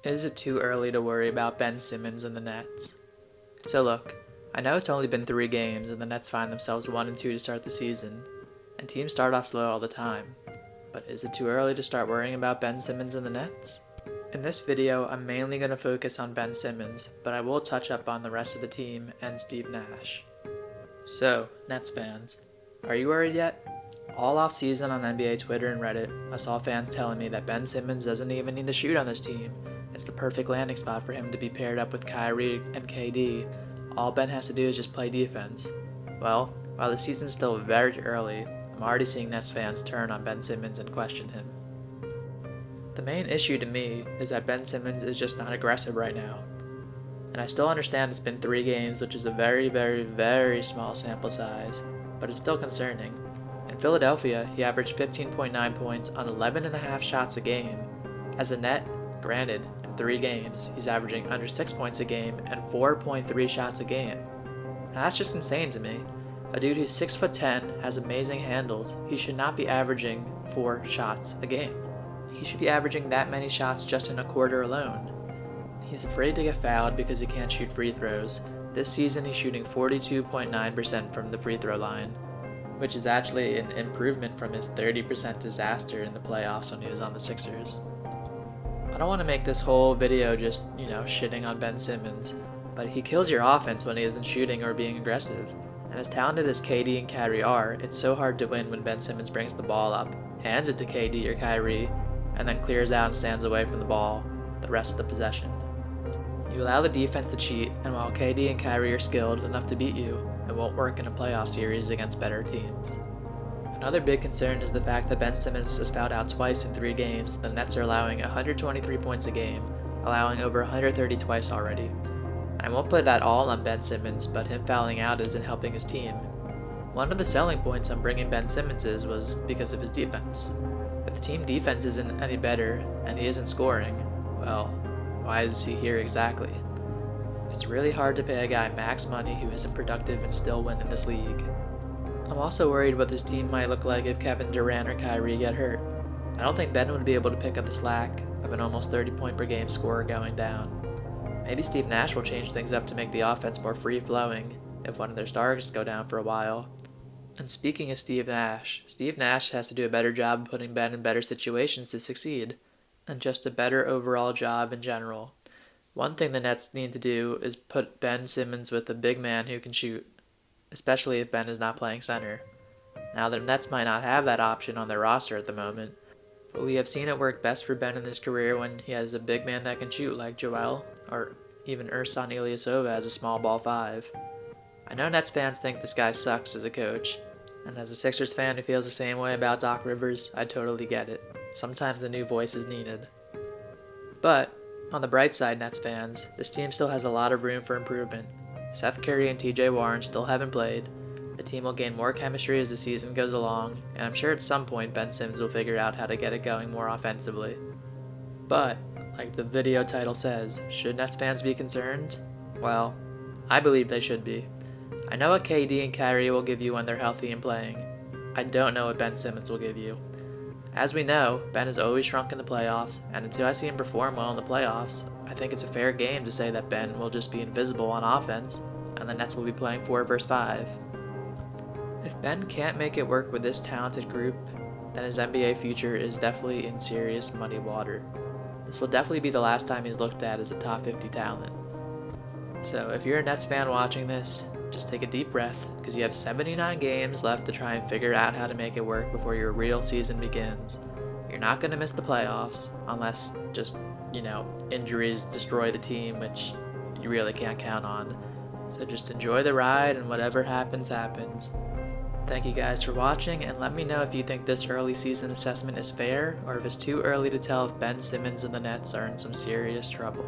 Is it too early to worry about Ben Simmons and the Nets? So look, I know it's only been 3 games and the Nets find themselves 1-2 to start the season, and teams start off slow all the time. But is it too early to start worrying about Ben Simmons and the Nets? In this video, I'm mainly going to focus on Ben Simmons, but I will touch up on the rest of the team and Steve Nash. So, Nets fans, are you worried yet? All off season on NBA Twitter and Reddit, I saw fans telling me that Ben Simmons doesn't even need to shoot on this team. It's the perfect landing spot for him to be paired up with Kyrie and KD. All Ben has to do is just play defense. Well, while the season's still very early, I'm already seeing Nets fans turn on Ben Simmons and question him. The main issue to me is that Ben Simmons is just not aggressive right now. And I still understand it's been 3 games, which is a very, very, very small sample size, but it's still concerning. In Philadelphia, he averaged 15.9 points on 11.5 shots a game. As a net, granted, in 3 games, he's averaging under 6 points a game and 4.3 shots a game. Now that's just insane to me. A dude who's 6'10", has amazing handles, he should not be averaging 4 shots a game. He should be averaging that many shots just in a quarter alone. He's afraid to get fouled because he can't shoot free throws. This season he's shooting 42.9% from the free throw line, which is actually an improvement from his 30% disaster in the playoffs when he was on the Sixers. I don't want to make this whole video just, shitting on Ben Simmons, but he kills your offense when he isn't shooting or being aggressive. And as talented as KD and Kyrie are, it's so hard to win when Ben Simmons brings the ball up, hands it to KD or Kyrie, and then clears out and stands away from the ball the rest of the possession. You allow the defense to cheat, and while KD and Kyrie are skilled enough to beat you, it won't work in a playoff series against better teams. Another big concern is the fact that Ben Simmons has fouled out twice in 3 games. The Nets are allowing 123 points a game, allowing over 130 twice already. I won't put that all on Ben Simmons, but him fouling out isn't helping his team. One of the selling points on bringing Ben Simmons was because of his defense. If the team defense isn't any better and he isn't scoring, well, why is he here exactly? It's really hard to pay a guy max money who isn't productive and still win in this league. I'm also worried what this team might look like if Kevin Durant or Kyrie get hurt. I don't think Ben would be able to pick up the slack of an almost 30 point per game scorer going down. Maybe Steve Nash will change things up to make the offense more free-flowing if one of their stars go down for a while. And speaking of Steve Nash has to do a better job of putting Ben in better situations to succeed, and just a better overall job in general. One thing the Nets need to do is put Ben Simmons with a big man who can shoot, especially if Ben is not playing center. Now the Nets might not have that option on their roster at the moment, but we have seen it work best for Ben in his career when he has a big man that can shoot like Joel, or even Ersan Ilyasova as a small ball 5. I know Nets fans think this guy sucks as a coach, and as a Sixers fan who feels the same way about Doc Rivers, I totally get it. Sometimes a new voice is needed. But, on the bright side, Nets fans, this team still has a lot of room for improvement. Seth Curry and TJ Warren still haven't played. The team will gain more chemistry as the season goes along, and I'm sure at some point Ben Simmons will figure out how to get it going more offensively. But, like the video title says, should Nets fans be concerned? Well, I believe they should be. I know what KD and Kyrie will give you when they're healthy and playing. I don't know what Ben Simmons will give you. As we know, Ben has always shrunk in the playoffs, and until I see him perform well in the playoffs, I think it's a fair game to say that Ben will just be invisible on offense, and the Nets will be playing 4 vs 5. If Ben can't make it work with this talented group, then his NBA future is definitely in serious muddy water. This will definitely be the last time he's looked at as a top 50 talent. So if you're a Nets fan watching this, just take a deep breath, because you have 79 games left to try and figure out how to make it work before your real season begins. You're not going to miss the playoffs, unless just, injuries destroy the team, which you really can't count on. So just enjoy the ride, and whatever happens, happens. Thank you guys for watching, and let me know if you think this early season assessment is fair, or if it's too early to tell if Ben Simmons and the Nets are in some serious trouble.